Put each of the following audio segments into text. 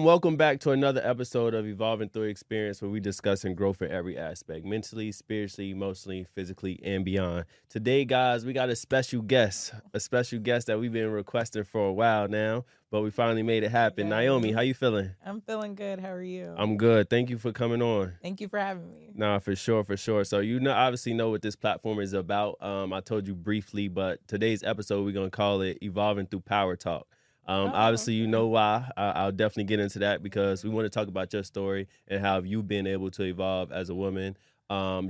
Welcome back to another episode of Evolving Through Experience, where we discussing growth in every aspect, mentally, spiritually, emotionally, physically, and beyond. Today, guys, we got a special guest that we've been requesting for a while now, but we finally made it happen. Okay. Naomi, how you feeling? I'm feeling good. How are you? I'm good. Thank you for coming on. Thank you for having me. Nah, for sure. So obviously know what this platform is about. I told you briefly, but today's episode, we're going to call it Evolving Through PowerTalk. Obviously, you know why. I'll definitely get into that because we want to talk about your story and how you've been able to evolve as a woman,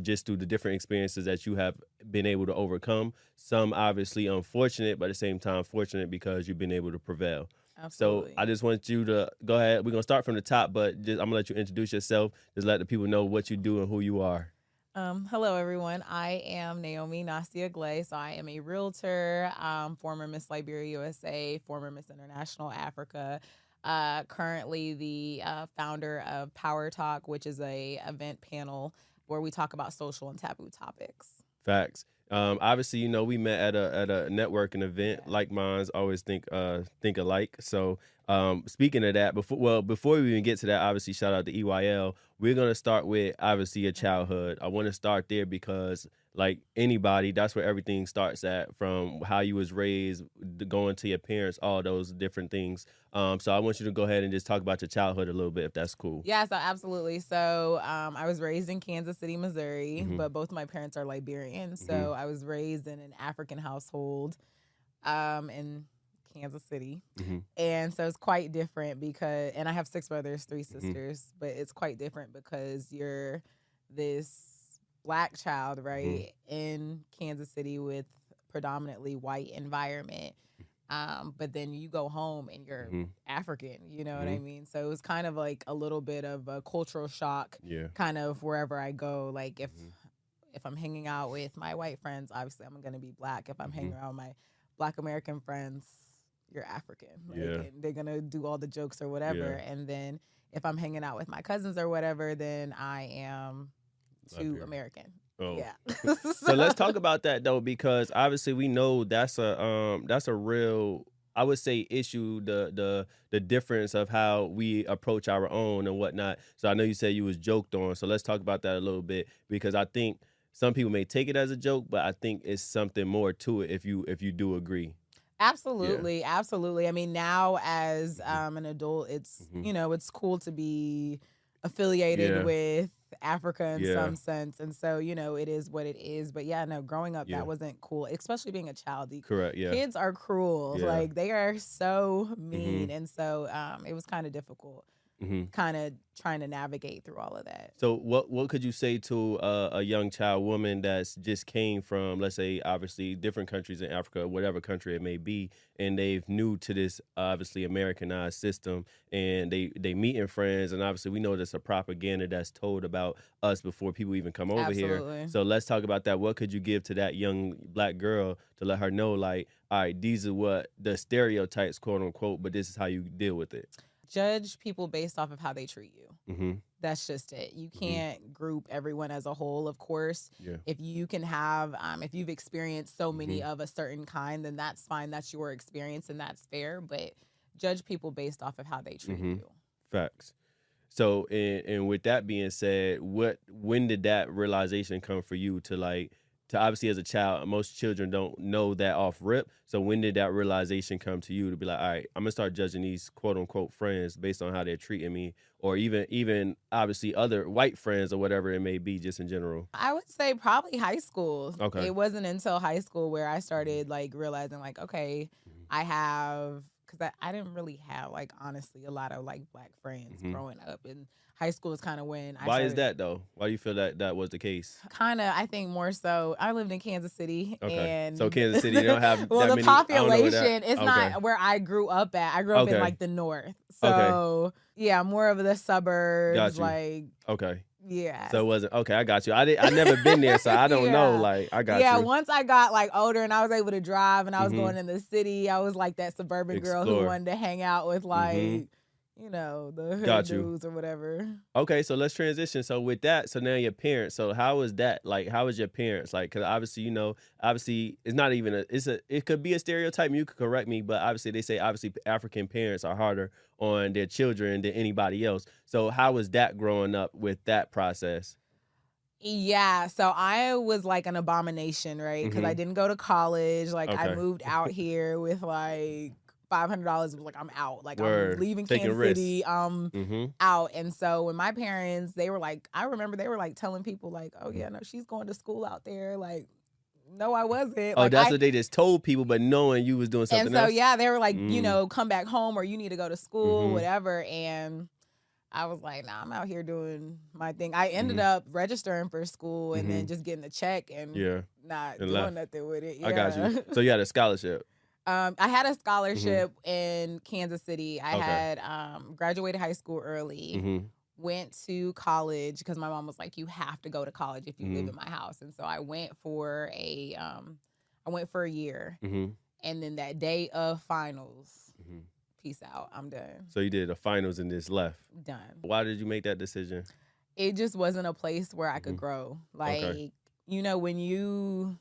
just through the different experiences that you have been able to overcome. Some obviously unfortunate, but at the same time fortunate because you've been able to prevail. Absolutely. So I just want you to go ahead. We're going to start from the top, but I'm going to let you introduce yourself. Just let the people know what you do and who you are. Hello, everyone. I am Naomi Glay. So I am a realtor, former Miss Liberia USA, former Miss International Africa, currently the founder of PowerTalk, which is a event panel where we talk about social and taboo topics. Facts. Obviously, we met at a networking event. Yeah. Like minds always think alike. So, speaking of that, before we even get to that, obviously, shout out to EYL. We're gonna start with obviously your childhood. I want to start there because, like anybody, that's where everything starts at, from how you was raised, going to your parents, all those different things. So I want you to go ahead and just talk about your childhood a little bit, if that's cool. Yeah, so absolutely. So I was raised in Kansas City, Missouri, but both of my parents are Liberian. So I was raised in an African household in Kansas City. And so it's quite different because, and I have 6 brothers, 3 sisters, but it's quite different because you're this Black child, right, in Kansas City with predominantly white environment. But then you go home and you're African, you know what I mean? So it was kind of like a little bit of a cultural shock, kind of wherever I go. Like if I'm hanging out with my white friends, obviously I'm going to be Black. If I'm hanging around with my Black American friends, you're African. And they're going to do all the jokes or whatever. And then if I'm hanging out with my cousins or whatever, then I am too American. Oh. Yeah. So let's talk about that though, because obviously we know that's a real, I would say, issue, the difference of how we approach our own and whatnot. So I know you said you was joked on. So let's talk about that a little bit, because I think some people may take it as a joke, but I think it's something more to it if you do agree. Absolutely. Absolutely. I mean, now as an adult, it's, it's cool to be affiliated with Africa in some sense. And so, it is what it is. But growing up, that wasn't cool, especially being a child. Correct. Yeah. Kids are cruel. Like, they are so mean. And so it was kind of difficult, kind of trying to navigate through all of that. So what could you say to a young child woman that's just came from, let's say, obviously different countries in Africa, whatever country it may be, and they've new to this obviously Americanized system, and they meeting friends, and obviously we know there's a propaganda that's told about us before people even come over here. So let's talk about that. What could you give to that young Black girl to let her know, like, all right, these are what the stereotypes, quote unquote, but this is how you deal with it? Judge people based off of how they treat you. That's just it. You can't group everyone as a whole, of course. If you can have, if you've experienced so many of a certain kind, then that's fine. That's your experience and that's fair. But judge people based off of how they treat you. Facts. So, and with that being said, when did that realization come for you to obviously as a child, most children don't know that off rip. So when did that realization come to you to be like, all right, I'm gonna start judging these quote unquote friends based on how they're treating me, or even obviously other white friends or whatever it may be, just in general? I would say probably high school. Okay. It wasn't until high school where I started realizing okay, I have, because I didn't really have honestly a lot of Black friends growing up. And high school is kind of when I Why is that though? Why do you feel that was the case? Kind of, I think more so. I lived in Kansas City. Okay. And so Kansas City, they don't have well, that the many, population, it's not where I grew up at. I grew up in the north. So yeah, more of the suburbs. Got you. Okay. Yeah. So it wasn't, okay, I got you. I never been there, so I don't know. I got you. Yeah, once I got older and I was able to drive and I was going in the city, I was that suburban girl who wanted to hang out with the Got you. hairdos or whatever. Okay, so let's transition. So with that, so now your parents. So how was that? Like, how was your parents? Like, because obviously, obviously, it's not even it could be a stereotype. And you could correct me, but obviously, they say obviously African parents are harder on their children than anybody else. So how was that growing up with that process? Yeah, so I was like an abomination, right? Because I didn't go to college. Like I Okay. moved out here with like $500. Like I'm out. Like I'm Word. leaving Taking Kansas risks. City. Out. And so when my parents, they were like, I remember they were like telling people like, oh yeah, no, she's going to school out there. Like, no, I wasn't. Oh, Like that's what they just told people, but knowing you was doing and something so else. yeah, they were like, come back home or you need to go to school, whatever. And I was like, nah, I'm out here doing my thing. I ended up registering for school and then just getting a check and not And doing left. nothing with it. Yeah. I got you. So you had a scholarship. I had a scholarship in Kansas City. I Okay. had graduated high school early, went to college because my mom was like, you have to go to college if you live in my house. And so I went for a year. And then that day of finals, peace out, I'm done. So you did the finals and just left. Done. Why did you make that decision? It just wasn't a place where I could grow. Like, when you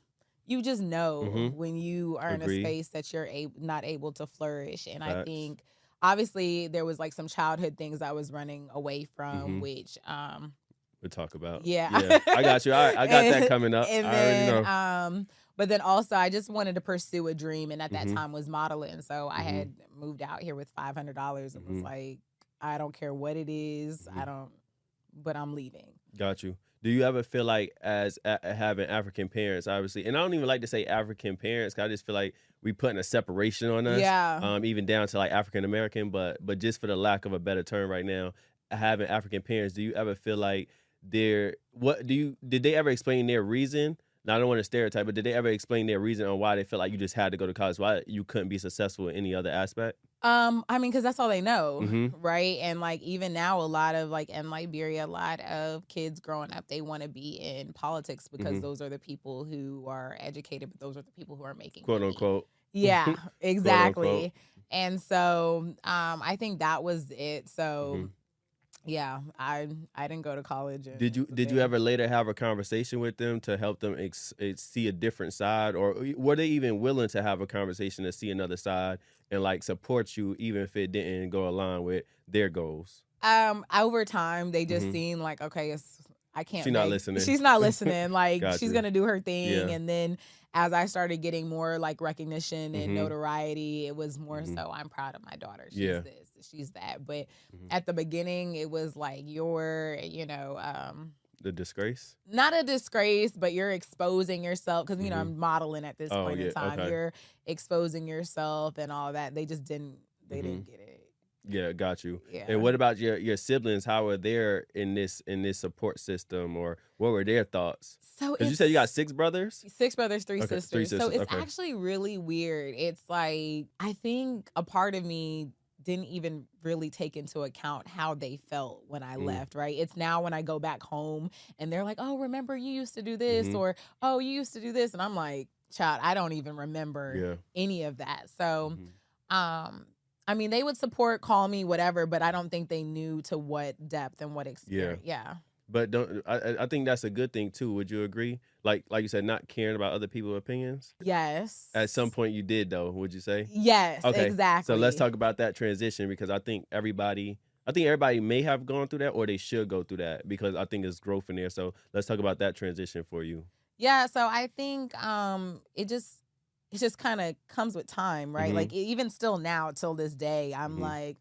just know when you are in a space that you're not able to flourish. And Facts. I think obviously there was like some childhood things I was running away from, which we'll talk about. Yeah. I got you. I got that coming up. And I then, already know. But then also I just wanted to pursue a dream, and at that time was modeling. So I had moved out here with $500 and was like, I don't care what it is, but I'm leaving. Got you. Do you ever feel like as having African parents, obviously, and I don't even like to say African parents, 'cause I just feel like we putting a separation on us, even down to like African American, but just for the lack of a better term right now, having African parents, do you ever feel like did they ever explain their reason? Now, I don't want to stereotype, but did they ever explain their reason on why they felt like you just had to go to college, why you couldn't be successful in any other aspect? I mean, because that's all they know, right? And like even now, a lot of like in Liberia, a lot of kids growing up, they want to be in politics because those are the people who are educated, but those are the people who are making quote money. unquote. Yeah, exactly. Quote, unquote. And so I think that was it. So. Yeah, I didn't go to college. Did you ever later have a conversation with them to help them see a different side, or were they even willing to have a conversation to see another side and like support you even if it didn't go along with their goals? Over time, they just seemed like, okay, I can't. She's not listening. She's not listening. Like Got she's you. gonna do her thing, Yeah. and then as I started getting more like recognition and notoriety, it was more so I'm proud of my daughter. She's this, she's that. But at the beginning, it was like you're, The disgrace? not a disgrace, but you're exposing yourself because I'm modeling at this point in time. Okay. You're exposing yourself and all that. They just didn't. They didn't get it. Yeah, got you. Yeah. And what about your siblings? How are they in this support system, or what were their thoughts? So Because you said you got 6 brothers? 6 brothers, 3 Okay, sisters. 3 So sisters, it's okay. actually really weird. It's like I think a part of me didn't even really take into account how they felt when I left, right? It's now when I go back home and they're like, oh, remember you used to do this, or oh, you used to do this. And I'm like, child, I don't even remember any of that. So I mean, they would support, call me, whatever, but I don't think they knew to what depth and what experience. Yeah. But I think that's a good thing too. Would you agree? Like you said, not caring about other people's opinions. Yes. At some point you did though, would you say? Yes, Okay. exactly. So let's talk about that transition, because I think everybody may have gone through that, or they should go through that, because I think it's growth in there. So let's talk about that transition for you. Yeah, so I think it just kind of comes with time, right? Like even still now till this day, I'm like,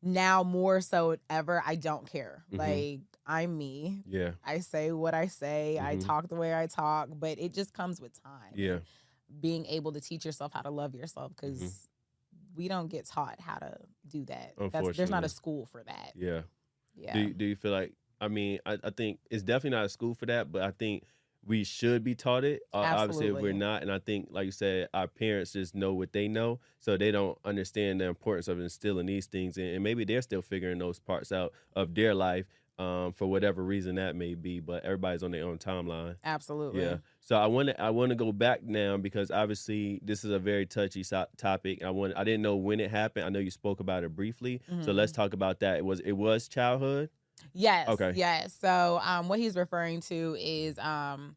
now more so ever, I don't care. Like I'm me. Yeah. I say what I say. I talk the way I talk, but it just comes with time. Yeah. Being able to teach yourself how to love yourself, because we don't get taught how to do that. There's not a school for that. Yeah. Yeah. Do you feel like, I mean, I think it's definitely not a school for that, but I think we should be taught it. Obviously, if we're not. And I think, like you said, our parents just know what they know, so they don't understand the importance of instilling these things. And maybe they're still figuring those parts out of their life. for whatever reason that may be, but everybody's on their own timeline. Absolutely. Yeah. So I want to go back now because obviously this is a very touchy topic. I didn't know when it happened. I know you spoke about it briefly. So let's talk about that. It was childhood? Yes. Okay. Yes. So what he's referring to is kind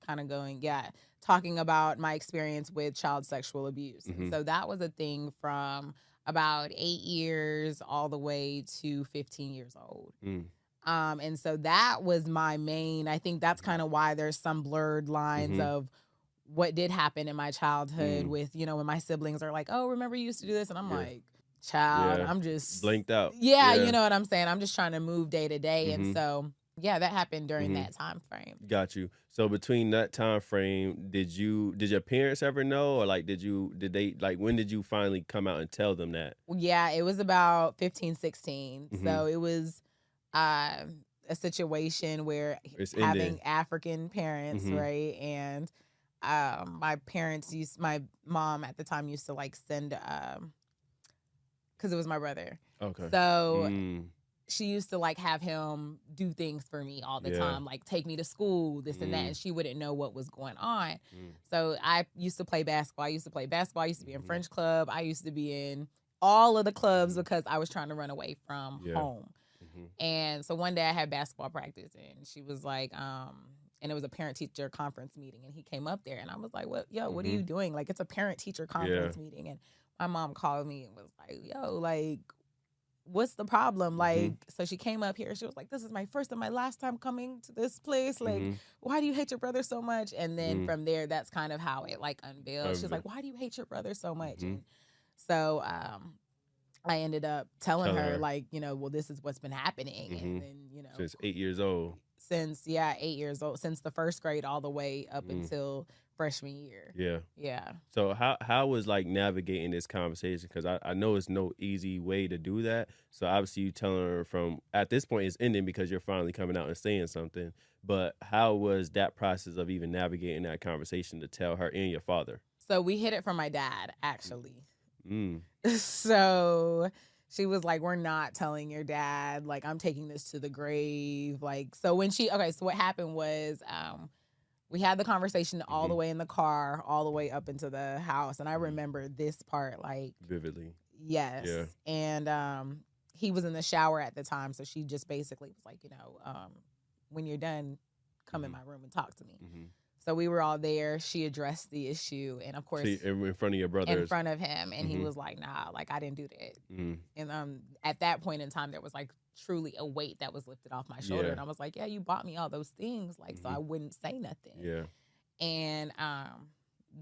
of talking about my experience with child sexual abuse. Mhm. So that was a thing from about 8 years all the way to 15 years old. Mm. And so that was my main, I think that's kind of why there's some blurred lines of what did happen in my childhood with, when my siblings are like, oh, remember you used to do this? And I'm like, child, I'm just blinked out. Yeah, you know what I'm saying? I'm just trying to move day to day. And Mhm. so, yeah, that happened during that time frame. Got you. So between that time frame, did your parents ever know, or like did they like when did you finally come out and tell them that? Yeah, it was about 15, 16. So it was a situation where It's having ending. African parents, right? And my mom at the time used to like send, because it was my brother. Okay. So she used to like have him do things for me all the time, like take me to school, this and that, and she wouldn't know what was going on. So I used to play basketball. I used to be in French club. I used to be in all of the clubs because I was trying to run away from home. And so one day I had basketball practice and she was like, and it was a parent-teacher conference meeting, and he came up there and I was like, what are you doing? Like, it's a parent-teacher conference meeting. And my mom called me and was like, yo, like, what's the problem? Like, so she came up here. She was like, this is my first and my last time coming to this place. Like, why do you hate your brother so much? And then from there, that's kind of how it like unveiled. She's like, why do you hate your brother so much? And so I ended up telling her like, well, this is what's been happening. And then, since 8 years old. Since 8 years old, since the first grade all the way up until freshman year. Yeah. So how was like navigating this conversation? Because I know it's no easy way to do that. So obviously you telling her from at this point it's ending because you're finally coming out and saying something. But how was that process of even navigating that conversation to tell her and your father? So we hid it from my dad, actually. So she was like, we're not telling your dad. Like, I'm taking this to the grave. Like, so so what happened was we had the conversation all the way in the car, all the way up into the house. And I remember this part, like, vividly. Yes. Yeah. And he was in the shower at the time. So she just basically was like, when you're done, come in my room and talk to me. So we were all there. She addressed the issue. And of course, in front of your brother. In front of him. And he was like, nah, like, I didn't do that. And at that point in time, there was like truly a weight that was lifted off my shoulder. And I was like, yeah, you bought me all those things. Like, so I wouldn't say nothing. Yeah. And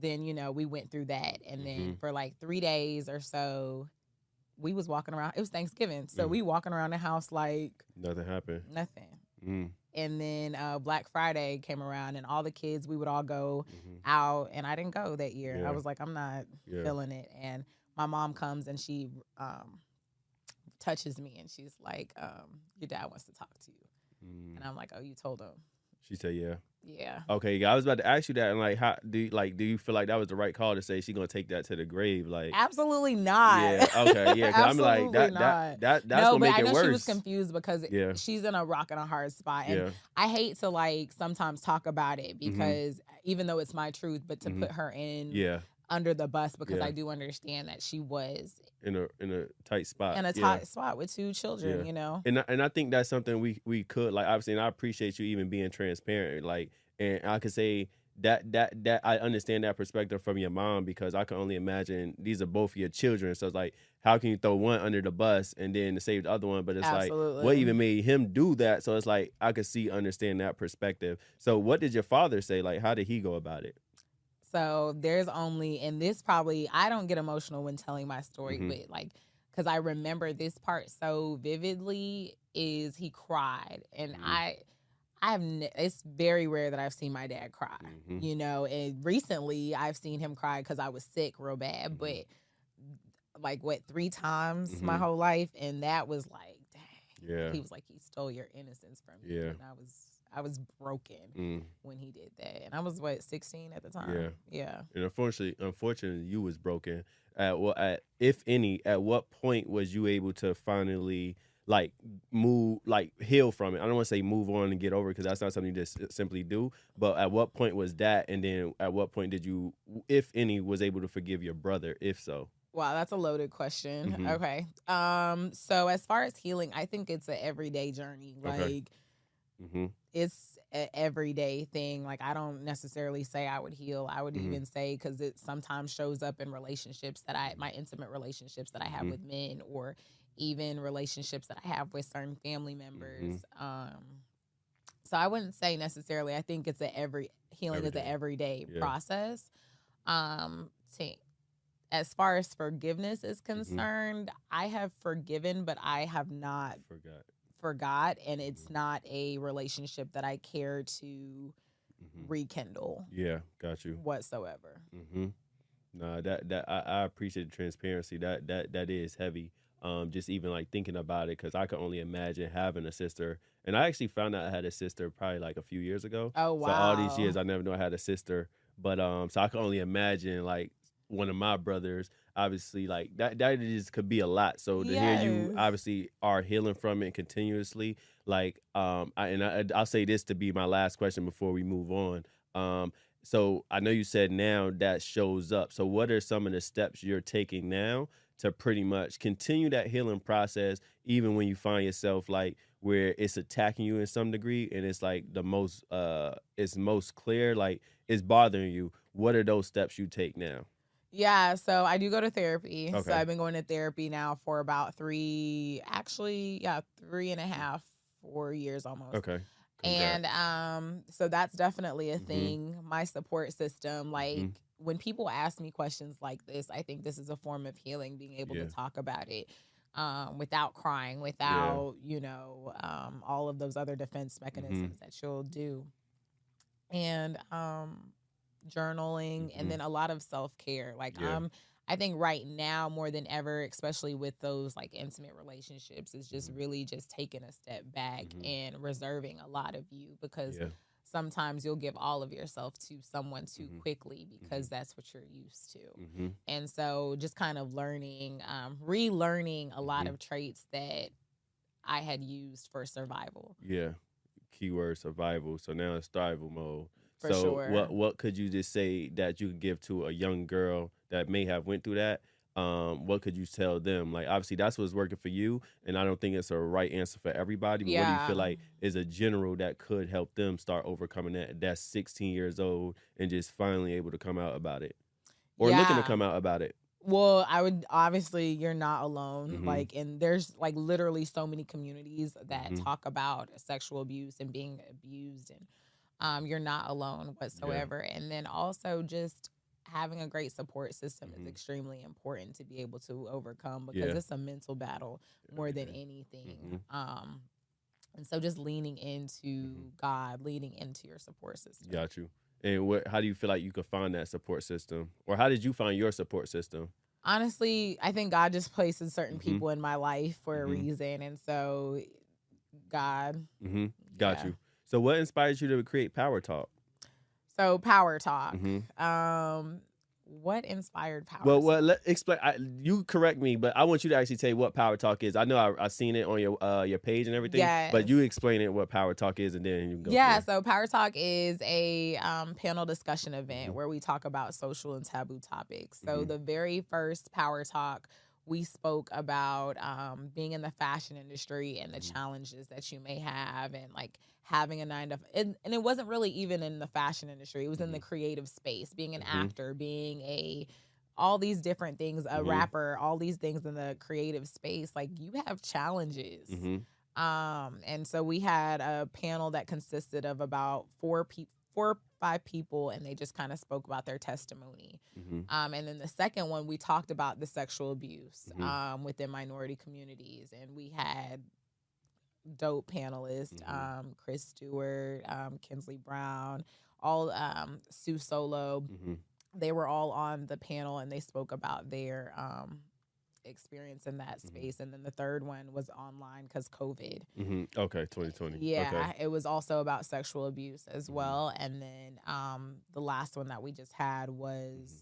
then, we went through that. And then for like 3 days or so, we was walking around. It was Thanksgiving. So we walking around the house like. Nothing happened. Nothing. And then Black Friday came around and all the kids, we would all go out. And I didn't go that year. I was like, I'm not feeling it. And my mom comes and she touches me and she's like, your dad wants to talk to you. And I'm like, oh, you told him? She said, yeah. Yeah. Okay, I was about to ask you that, and like, how do you feel like that was the right call to say she's gonna take that to the grave? Like, absolutely not. Yeah. Okay. Yeah. Cause I'm like that's gonna make it worse. No, but I know she was confused because she's in a rock and a hard spot, and I hate to like sometimes talk about it because even though it's my truth, but to put her in under the bus because I do understand that she was in a tight spot. In a tight spot with 2 children, And I think that's something we could like obviously, and I appreciate you even being transparent. Like, and I could say that I understand that perspective from your mom because I can only imagine these are both your children. So it's like, how can you throw one under the bus and then to save the other one? But it's like, what even made him do that? So it's like I could understand that perspective. So what did your father say? Like, how did he go about it? So there's only, and this probably, I don't get emotional when telling my story, but like, because I remember this part so vividly, is he cried. And it's very rare that I've seen my dad cry, and recently I've seen him cry because I was sick real bad, but like 3 times my whole life. And that was like, dang. Yeah. He was like, he stole your innocence from me. Yeah. And I was broken when he did that. And I was 16 at the time. Yeah. Yeah. And unfortunately you was broken. At what point was you able to finally like heal from it? I don't want to say move on and get over it because that's not something you just simply do. But at what point was that? And then at what point did you, if any, was able to forgive your brother? If so. Wow, that's a loaded question. Mm-hmm. Okay. So as far as healing, I think it's an everyday journey. Okay. Like it's an everyday thing. Like I don't necessarily say I would heal. I would even say, because it sometimes shows up in relationships that my intimate relationships that I have with men, or even relationships that I have with certain family members. So I wouldn't say necessarily. I think it's healing is an everyday process. To As far as forgiveness is concerned, I have forgiven, but I have not forgot, and it's not a relationship that I care to rekindle. Yeah, got you. Whatsoever. No, I appreciate the transparency. That is heavy. Just even like thinking about it, because I could only imagine having a sister. And I actually found out I had a sister probably like a few years ago. Oh wow! So all these years I never knew I had a sister. But so I could only imagine like one of my brothers. Obviously, like that just could be a lot. So to hear you obviously are healing from it continuously, like I'll say this to be my last question before we move on. So I know you said now that shows up. So what are some of the steps you're taking now to pretty much continue that healing process, even when you find yourself like where it's attacking you in some degree, and it's like it's most clear, like it's bothering you? What are those steps you take now? Yeah, so I do go to therapy. Okay. So I've been going to therapy now for about 3.5, 4 years almost. Okay. Congrats. And so that's definitely a thing. My support system, like when people ask me questions like this, I think this is a form of healing, being able to talk about it without crying, without, all of those other defense mechanisms that you'll do. And journaling, and then a lot of self-care. Like I think right now more than ever, especially with those like intimate relationships, is just really just taking a step back and reserving a lot of you, because sometimes you'll give all of yourself to someone too quickly because that's what you're used to. And so just kind of relearning a lot of traits that I had used for survival. Yeah. Keyword survival. So now it's thrival mode. For sure. What could you just say that you could give to a young girl that may have went through that? What could you tell them? Like, obviously, that's what's working for you, and I don't think it's a right answer for everybody. But what do you feel like is a general that could help them start overcoming that? That's 16 years old and just finally able to come out about it, or looking to come out about it. Well, I would obviously, you're not alone. Like, and there's like literally so many communities that talk about sexual abuse and being abused, and you're not alone whatsoever. And then also just having a great support system is extremely important to be able to overcome, because it's a mental battle more than anything. And so just leaning into God, leaning into your support system. Got you. And how do you feel like you could find that support system? Or how did you find your support system? Honestly, I think God just places certain people in my life for a reason. And so God. Got you. So what inspired you to create PowerTalk? So PowerTalk. What inspired PowerTalk? Well, explain. You correct me, but I want you to actually tell you what PowerTalk is. I know I seen it on your page and everything. Yes. But you explain it what PowerTalk is, and then you can go. So PowerTalk is a panel discussion event where we talk about social and taboo topics. So the very first PowerTalk, we spoke about being in the fashion industry and the challenges that you may have, and like having a 9 to 5. And it wasn't really even in the fashion industry. It was in the creative space, being an actor, being all these different things, a rapper, all these things in the creative space. Like, you have challenges. And so we had a panel that consisted of about 4 or 5 people, and they just kind of spoke about their testimony. And then the second one, we talked about the sexual abuse within minority communities, and we had dope panelists, Chris Stewart, Kinsley Brown, all Sue Solo. They were all on the panel, and they spoke about their experience in that space. And then the third one was online because COVID. Okay, 2020. It was also about sexual abuse as well. And then the last one that we just had was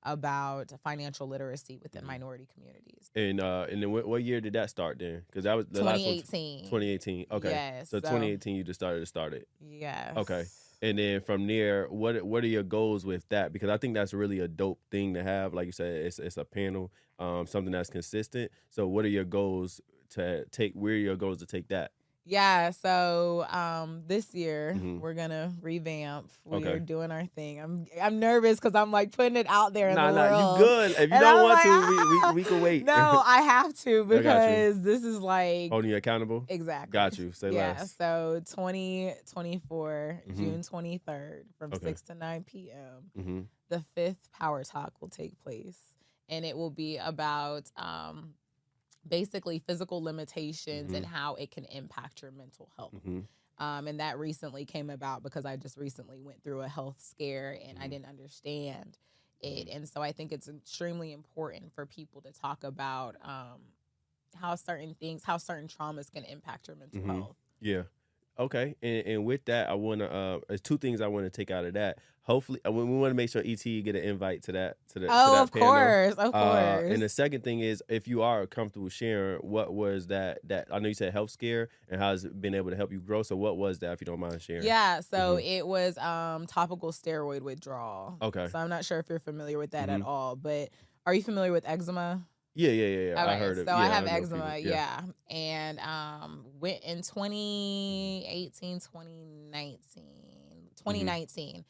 about financial literacy within minority communities. And then what year did that start then? Because that was the last one. 2018. 2018. Okay. Yes. So 2018 you just started. Yes. Okay. And then from there, what are your goals with that? Because I think that's really a dope thing to have. Like you said, it's a panel, something that's consistent. So what are your goals to take? Where are your goals to take that? Yeah, so this year we're gonna revamp. We're doing our thing. I'm nervous because I'm like putting it out there in the world. Nah, you good. If you don't want to, we can wait. No, I have to because this is like holding you accountable. Exactly. Got you. Say less. Yeah. So 2024, June 23rd, from 6 to 9 p.m. The 5th PowerTalk will take place, and it will be about basically physical limitations and how it can impact your mental health. And that recently came about because I just recently went through a health scare and I didn't understand it. And so I think it's extremely important for people to talk about how certain traumas can impact your mental health. Yeah. Okay, and with that, I want to. There's two things I want to take out of that. Hopefully, we want to make sure ET get an invite to that. To that of panel. Of course. And the second thing is, if you are comfortable sharing, what was that? That I know you said health scare, and how has it been able to help you grow? So what was that? If you don't mind sharing. Yeah. So it was topical steroid withdrawal. Okay. So I'm not sure if you're familiar with that at all, but are you familiar with eczema? Yeah. Okay, I heard it. So I have eczema, and went in 2018, 2019.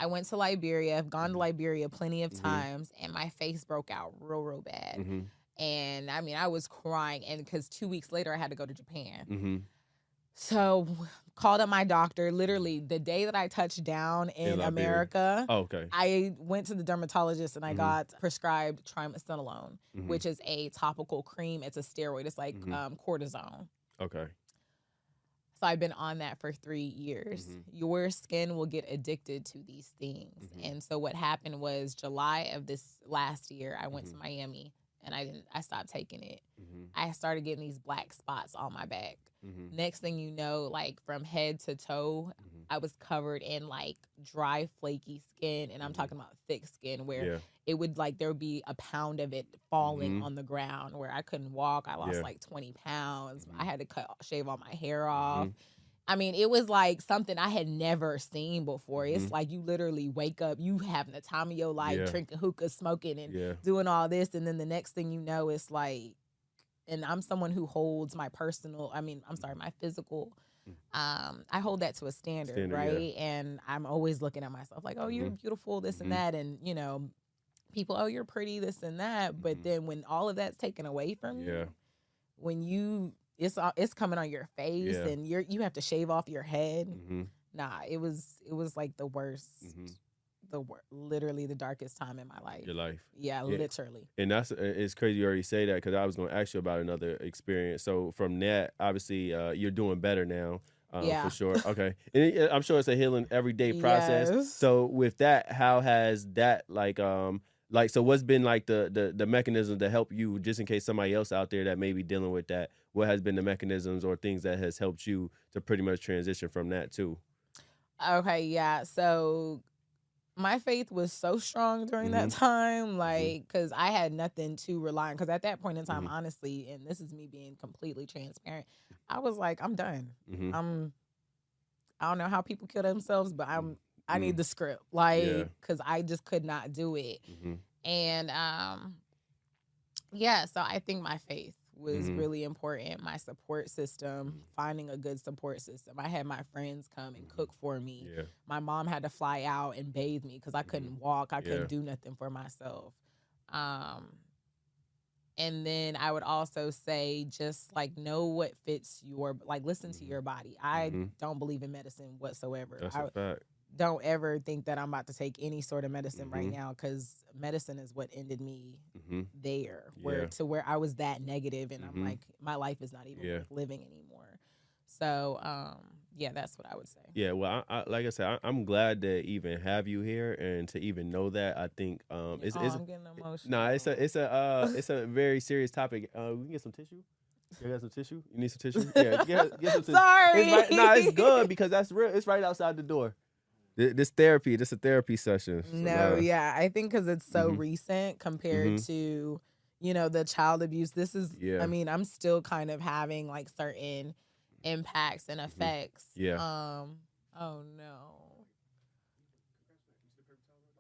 I went to Liberia. I've gone to Liberia plenty of times, and my face broke out real bad. And I mean, I was crying, and because 2 weeks later I had to go to Japan. So called up my doctor. Literally the day that I touched down in America, I went to the dermatologist and I got prescribed triamcinolone, which is a topical cream. It's a steroid. It's like cortisone. Okay. So I've been on that for 3 years. Your skin will get addicted to these things. And so what happened was July of this last year, I went to Miami and I stopped taking it. I started getting these black spots on my back. Next thing you know, like from head to toe, I was covered in like dry, flaky skin. And I'm talking about thick skin where it would there would be a pound of it falling on the ground where I couldn't walk. I lost like 20 pounds. I had to shave all my hair off. I mean, it was like something I had never seen before. It's like you literally wake up, you having the time of your life, drinking hookah, smoking, and doing all this. And then the next thing you know, it's like, and I'm someone who holds my physical, I hold that to a standard, right? And I'm always looking at myself like, oh, you're beautiful, this and that. And, you know, people, oh, you're pretty, this and that. But then when all of that's taken away from you, when it's coming on your face and you have to shave off your head. Nah, it was like the worst. Literally the darkest time in my life. Your life. Yeah, literally. And it's crazy you already say that because I was going to ask you about another experience. So from that, obviously, you're doing better now. For sure. Okay. And I'm sure it's a healing everyday process. Yes. So with that, how has that so what's been like the mechanism to help you, just in case somebody else out there that may be dealing with that, what has been the mechanisms or things that has helped you to pretty much transition from that too? Okay, yeah. So my faith was so strong during that time, because I had nothing to rely on. Because at that point in time, honestly, and this is me being completely transparent, I was like, I'm done. I don't know how people kill themselves, but I need the script, because I just could not do it. And so I think my faith was really important. My support system, finding a good support system. I had my friends come and cook for me. My mom had to fly out and bathe me because I couldn't walk. I couldn't do nothing for myself. And then I would also say, just know what fits listen to your body. I don't believe in medicine whatsoever. That's a fact. Don't ever think that I'm about to take any sort of medicine right now, because medicine is what ended me there, where I was that negative, and I'm like, my life is not even worth living anymore. So, that's what I would say. Yeah, well, I like I said, I'm glad to even have you here and to even know that. I think I'm getting emotional. No, it's a very serious topic. We can get some tissue. You got some tissue? You need some tissue? Yeah, get some tissue. Sorry. It's good because that's real. It's right outside the door. This therapy, this a therapy session. So No, yeah, I think because it's so Mhm. recent compared Mhm. to, the child abuse. This is, I Yeah. mean, I'm still kind of having like certain impacts and Mhm. effects. Yeah. Oh no.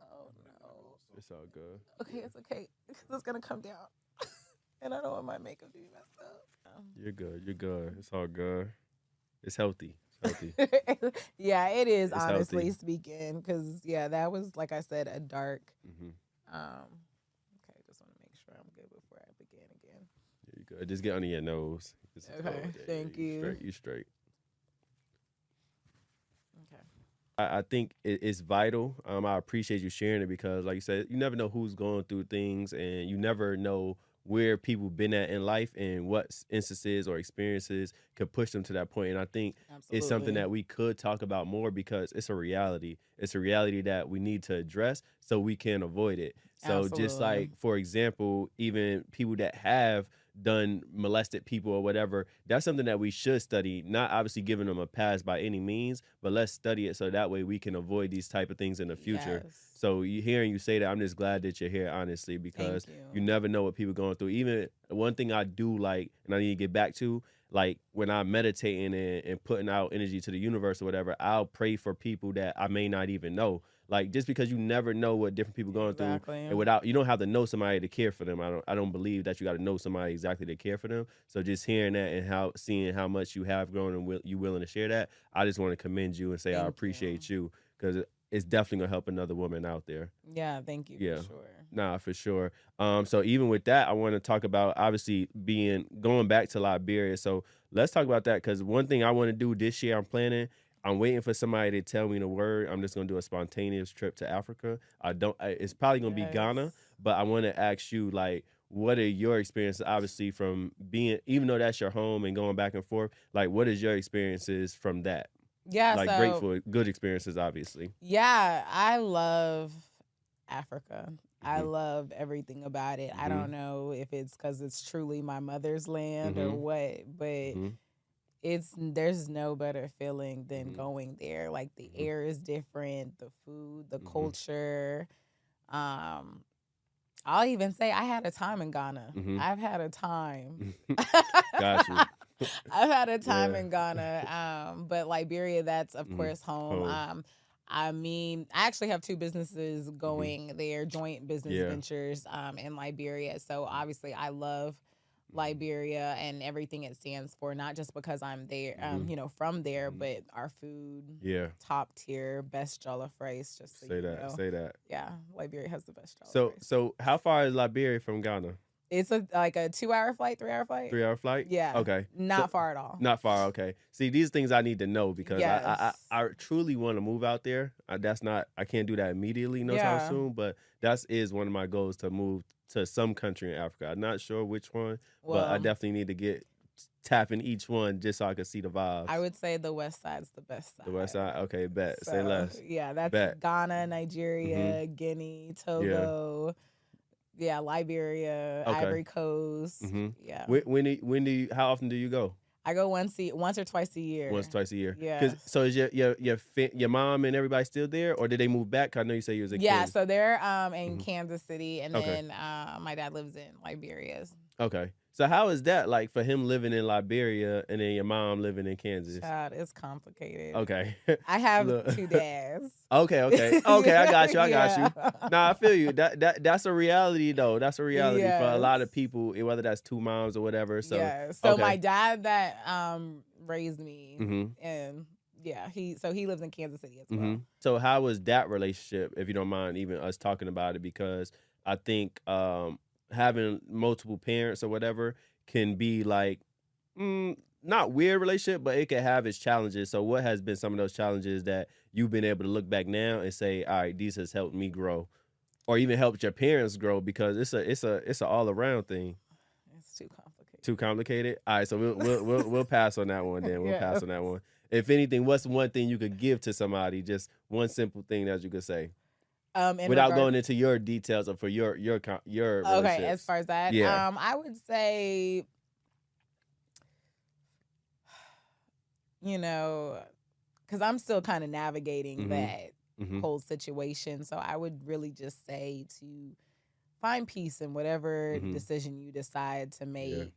Oh no. It's all good. Okay, it's okay. It's gonna come down. And I don't want my makeup to be messed up. You're good. You're good. It's all good. It's healthy. It's healthy. Yeah, it is, It's honestly healthy. speaking, because yeah, that was, like I said, a dark. Mhm. Okay, just want to make sure I'm good before I begin again. You good. Just get under your nose. Okay, thank you. You straight. Okay. I think it's vital. I appreciate you sharing it because, like you said, you never know who's going through things, and you never know where people been at in life and what instances or experiences could push them to that point. And I think it's something Absolutely. that we could talk about more because it's a reality. It's a reality that we need to address so we can avoid it. So just Absolutely. like, for example, even people that have done molested people or whatever, that's something that we should study, not obviously giving them a pass by any means, but let's study it so that way we can avoid these type of things in the future. Yes. So hearing you say that, I'm just glad that you're here, honestly, because Thank you you. never know what people going through. Even one thing I do like, and I need to get back to, like when I'm meditating and putting out energy to the universe or whatever, I'll pray for people that I may not even know. Like just because you never know what different people going through, Exactly. and without you don't have to know somebody to care for them. I don't believe that you got to know somebody exactly to care for them. So just hearing that and seeing how much you have grown and you willing to share that, I just want to commend you and say I Thank you. appreciate you because it's definitely gonna help another woman out there. Yeah, thank you Yeah. for sure. Nah, for sure. So even with that, I want to talk about obviously going back to Liberia. So let's talk about that because one thing I want to do this year, I'm waiting for somebody to tell me the word. I'm just gonna do a spontaneous trip to Africa. It's probably gonna be Ghana, but I want to ask you like, what are your experiences? Obviously, from being, even though that's your home and going back and forth, like, what is your experiences from that? Yeah, Like, so grateful, good experiences, obviously. yeah, I love Africa. I Mhm. love everything about it. I Mhm. don't know if it's because it's truly my mother's land or Mhm. what, but Mhm. there's no better feeling than Mhm. going there. Like the Mhm. air is different, the food, the Mhm. culture. Um, I'll even say I had a time in Ghana. Mhm. I've had a time. Got you. I've had a time Yeah. in Ghana. But Liberia, that's of Mhm. course home. Home. I mean, I actually have two businesses Mhm. going there, joint business Yeah. ventures in Liberia. So Mhm. obviously I love Mhm. Liberia and everything it stands for, not just because I'm there, Mhm. from there, Mhm. but our food, Yeah. top tier, best jollof rice, just so Say you that. know. Say that. Yeah, Liberia has the best jollof So, rice. so how far is Liberia from Ghana? It's like a 2 hour flight, 3 hour flight. 3 hour flight? Yeah. Okay. So Not far at all. not far. Okay. See, these things I need to know because Yes. I truly want to move out there. I can't do that immediately no time Yeah. soon, but that is one of my goals to move to some country in Africa. I'm not sure which one, but I Well, definitely need to tap in each one just so I can see the vibes. I would say the west side's the best side. The West Side. Okay, bet. Say So less. yeah, that's Bet. Ghana, Nigeria, Guinea, Yeah. Togo, yeah, Liberia, Okay. Ivory Coast. Yeah. When do you? How often do you go? I go once or twice a year. Once, twice a year. Yeah. So is your mom and everybody still there, or did they move back? 'Cause I know you said you was in Yeah, Kansas. so they're in Mhm. Kansas City, and Okay. then my dad lives in Liberia. Okay. So how is that like for him living in Liberia and then your mom living in Kansas? Child, it's complicated. Okay. I have Look. two dads. Okay. I got you. Yeah. Nah, I feel you. That's a reality though. That's a reality for a lot Yes. of people, whether that's two moms or whatever. So Yeah. So my okay. dad that raised me, Mhm. and yeah, he lives in Kansas City as well. So how was that relationship, if you don't mind even us talking about it? Because I think having multiple parents or whatever can be like not weird relationship, but it can have its challenges. So what has been some of those challenges that you've been able to look back now and say, all right, these has helped me grow, or even helped your parents grow? Because it's a all around thing. It's too complicated. Too complicated. All right, so we'll pass on that one then. We'll pass Yeah. on that one. If anything, what's one thing you could give to somebody? Just one simple thing that you could say In without regard, going into your details of for your okay, as relationships. far as that, Yeah. I would say, because I'm still kind of navigating Mm-hmm. that. whole situation. So I would really just say to find peace in whatever decision you decide to make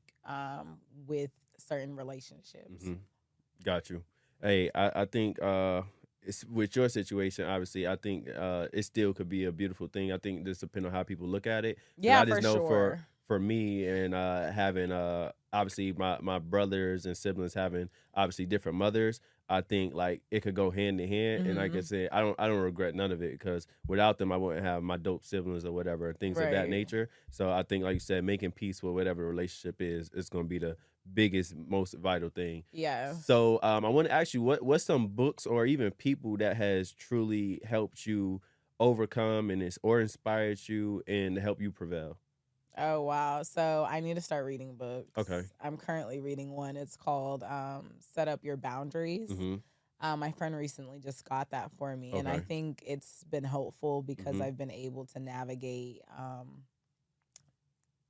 with certain relationships. Got you. Hey, I think it's with your situation. Obviously, I think it still could be a beautiful thing. I think this depends on how people look at it. Yeah, I just for know sure. for me and having obviously my brothers and siblings having obviously different mothers. I think like it could go hand in hand, and like I said, I don't regret none of it because without them, I wouldn't have my dope siblings or whatever things of that nature. So I think, like you said, making peace with whatever relationship is going to be the biggest, most vital thing. Yeah. So I want to ask you, what's some books or even people that has truly helped you overcome or inspired you and help you prevail? Oh, wow. So I need to start reading books. Okay. I'm currently reading one. It's called Set Up Your Boundaries. My friend recently just got that for me. And I think it's been helpful because I've been able to navigate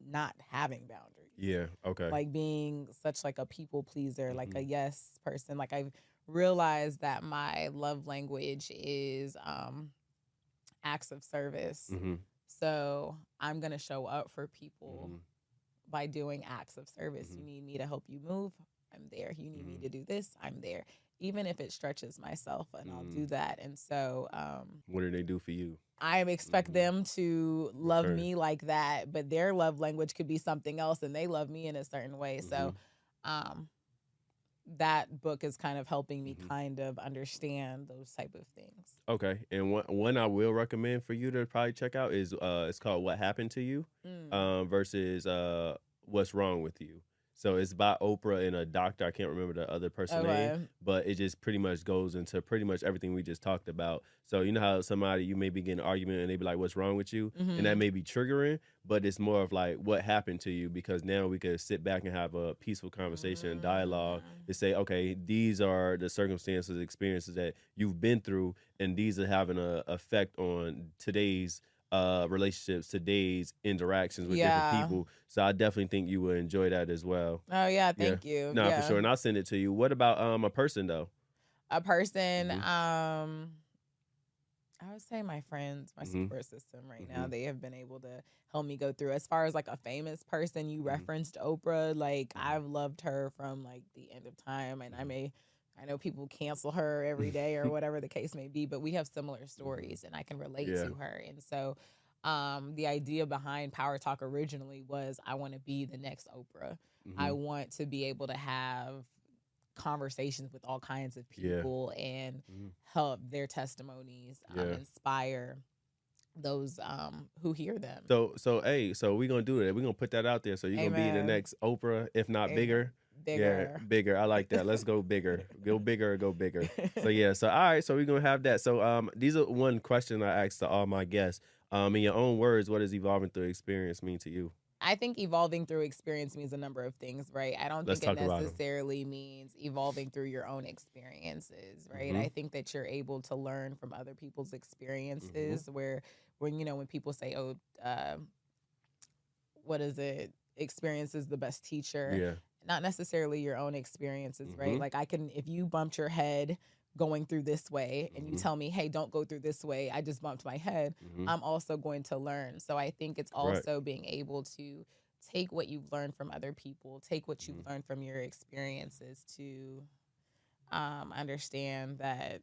not having boundaries. Yeah. Okay. Like being such like a people pleaser, like a yes person. Like I've realized that my love language is acts of service. So I'm going to show up for people by doing acts of service. You need me to help you move, I'm there. You need me to do this, I'm there. Even if it stretches myself, and I'll do that. And so what do they do for you? I expect them to love me like that, but their love language could be something else, and they love me in a certain way. So that book is kind of helping me kind of understand those type of things. Okay. And one I will recommend for you to probably check out is it's called What Happened to You versus What's Wrong with You. So it's by Oprah and a doctor. I can't remember the other person's name, but it just pretty much goes into pretty much everything we just talked about. So you know how somebody, you may be getting an argument and they be like, what's wrong with you? And that may be triggering, but it's more of like what happened to you, because now we could sit back and have a peaceful conversation and dialogue to say, okay, these are the circumstances, experiences that you've been through, and these are having an effect on today's relationships, today's interactions with different people. So I definitely think you will enjoy that as well. Oh yeah, thank you. No, for sure. And I'll send it to you. What about a person though? A person, I would say my friends, my support system right now. They have been able to help me go through. As far as like a famous person, you referenced Oprah. Like I've loved her from like the end of time, and I know people cancel her every day or whatever the case may be, but we have similar stories and I can relate to her. And so the idea behind PowerTalk originally was I want to be the next Oprah. I want to be able to have conversations with all kinds of people and help their testimonies inspire those who hear them. So we're going to do it. We're going to put that out there. So you're going to be the next Oprah, if not bigger. Bigger. Yeah, bigger. I like that. Let's go bigger. Go bigger or go bigger. So yeah. So all right. So we're gonna have that. So these are one question I asked to all my guests. In your own words, what does evolving through experience mean to you? I think evolving through experience means a number of things, right? I don't think it necessarily means evolving through your own experiences, right? I think that you're able to learn from other people's experiences. When people say, "Oh, what is it? Experience is the best teacher." Yeah. Not necessarily your own experiences, right? Like if you bumped your head going through this way and you tell me, hey, don't go through this way, I just bumped my head, I'm also going to learn. So I think it's also being able to take what you've learned from other people, take what you've learned from your experiences to understand that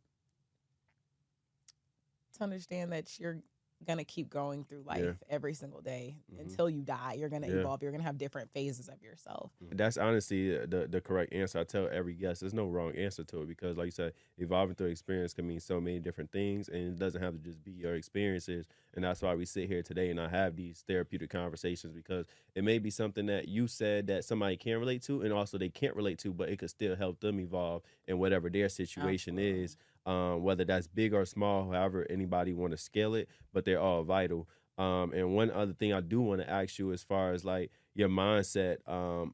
you're gonna keep going through life every single day until you die. You're gonna evolve. You're gonna have different phases of yourself. That's honestly the correct answer. I tell every guest there's no wrong answer to it, because like you said, evolving through experience can mean so many different things, and it doesn't have to just be your experiences. And that's why we sit here today and I have these therapeutic conversations, because it may be something that you said that somebody can relate to, and also they can't relate to, but it could still help them evolve in whatever their situation is. Whether that's big or small, however anybody want to scale it, but they're all vital. And one other thing I do want to ask you, as far as like your mindset,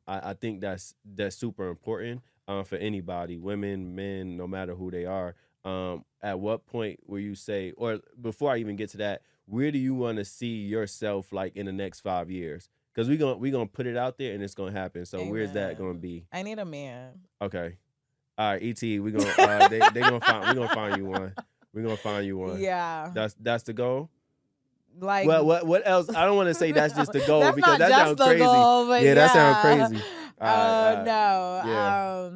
I think that's super important for anybody, women, men, no matter who they are. At what point will you say, or before I even get to that, where do you want to see yourself like in the next 5 years? Because we gonna put it out there and it's gonna happen. So where's that gonna be? I need a man. Okay. All right, ET, we gonna find you one. We're gonna find you one. Yeah. That's the goal. Like, well, what else? I don't want to say that's just the goal that's because not that just sounds the crazy. goal, but that sounds crazy. No. Yeah.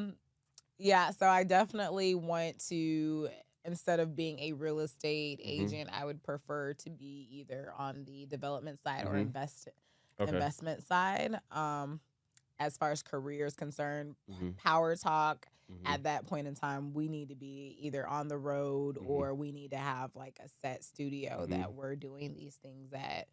Yeah. So I definitely want to, instead of being a real estate agent, I would prefer to be either on the development side or investment side. As far as career is concerned, PowerTalk. At that point in time, we need to be either on the road or we need to have like a set studio that we're doing these things at.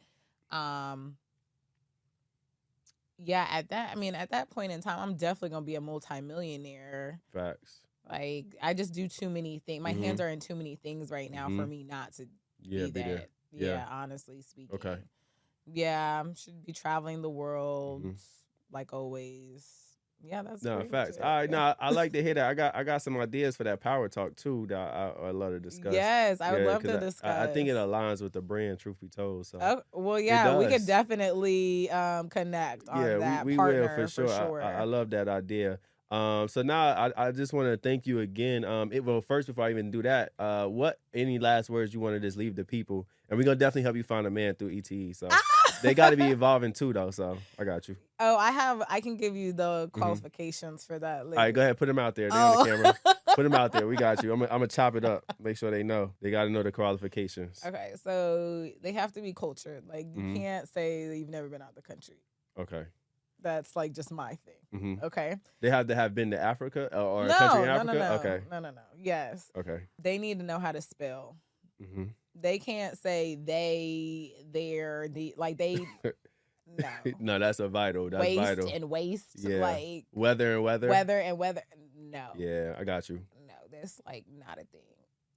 Yeah, at that point in time, I'm definitely gonna be a multimillionaire. Facts. Like, I just do too many things. My hands are in too many things right now for me not to be that. There. Yeah, honestly speaking. Okay. Yeah, I should be traveling the world like always. Yeah, that's facts. All right, I like to hear that. I got some ideas for that power talk too that I'd love to discuss. Yes, I would love to discuss. I think it aligns with the brand, truth be told. So we could definitely connect on that we partner will for sure. I love that idea. So now I just want to thank you again. First before I even do that, what any last words you want to just leave the people? And we're gonna definitely help you find a man through ETE. So they got to be evolving too, though. So I got you. Oh, I can give you the qualifications for that later. All right, go ahead, put them out there. They're on the camera. Put them out there. We got you. I'm gonna chop it up. Make sure they know. They got to know the qualifications. Okay, so they have to be cultured. Like, you can't say that you've never been out of the country. Okay. That's like just my thing. Okay. They have to have been to Africa or a country in Africa? No. Okay. No. Yes. Okay. They need to know how to spell. They can't say they're they. No. No, that's a vital. That's vital. Waste. Yeah. Like weather and weather. No. Yeah, I got you. No, that's like not a thing.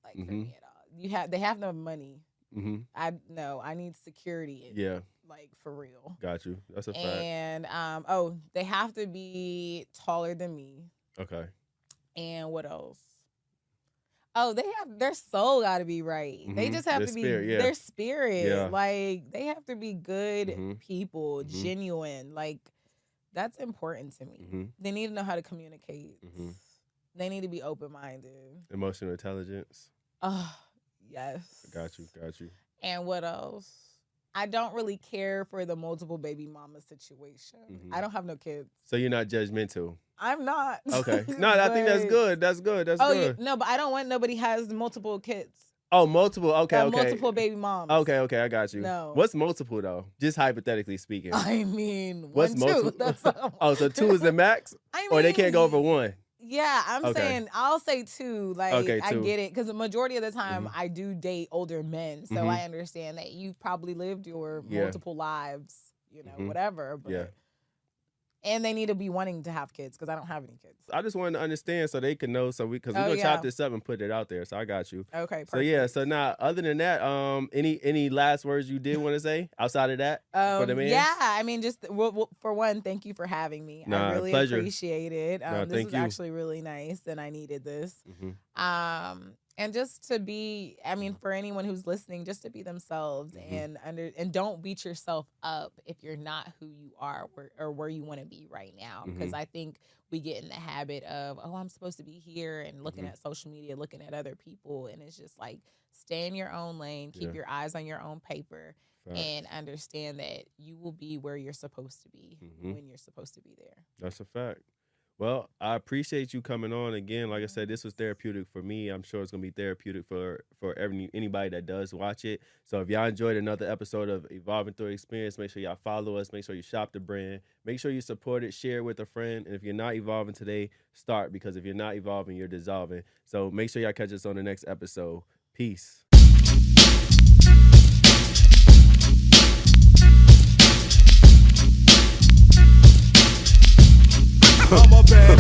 Like for me at all. They have no money. I need security. Yeah. Like for real. Got you. That's a fact. And they have to be taller than me. Okay. And what else? Oh, their soul got to be right. They just have to be their spirit. Yeah. Like, they have to be good people, genuine. Like, that's important to me. They need to know how to communicate. They need to be open-minded. Emotional intelligence. Oh, yes. Got you. And what else? I don't really care for the multiple baby mama situation. I don't have no kids. So you're not judgmental? I'm not. Okay. No, I think that's good. That's good. Yeah, no, but I don't want nobody has multiple kids. Oh, multiple. Okay. Multiple baby moms. Okay, I got you. No. What's multiple though? Just hypothetically speaking. I mean, what's multiple? That's all. Oh, so 2 is the max? Or they can't go over 1? Yeah, I'm saying I'll say 2. Like, 2. I get it, because the majority of the time I do date older men, so I understand that you've probably lived your multiple lives, whatever. But and they need to be wanting to have kids, because I don't have any kids. I just wanted to understand so they can know, because we're gonna chop this up and put it out there. So I got you. Okay. Perfect. So yeah. So now, other than that, any last words you did want to say outside of that for the man? Yeah, I mean, just for one, thank you for having me. I really appreciate it. This was actually really nice, and I needed this. And just to be, for anyone who's listening, just to be themselves and don't beat yourself up if you're not who you are or where you want to be right now. Because I think we get in the habit of, I'm supposed to be here, and looking at social media, looking at other people. And it's just like, stay in your own lane, keep your eyes on your own paper, and understand that you will be where you're supposed to be when you're supposed to be there. That's a fact. Well, I appreciate you coming on again. Like I said, this was therapeutic for me. I'm sure it's going to be therapeutic for anybody that does watch it. So if y'all enjoyed another episode of Evolving Through Experience, make sure y'all follow us. Make sure you shop the brand. Make sure you support it. Share it with a friend. And if you're not evolving today, start, because if you're not evolving, you're dissolving. So make sure y'all catch us on the next episode. Peace. I'm a bad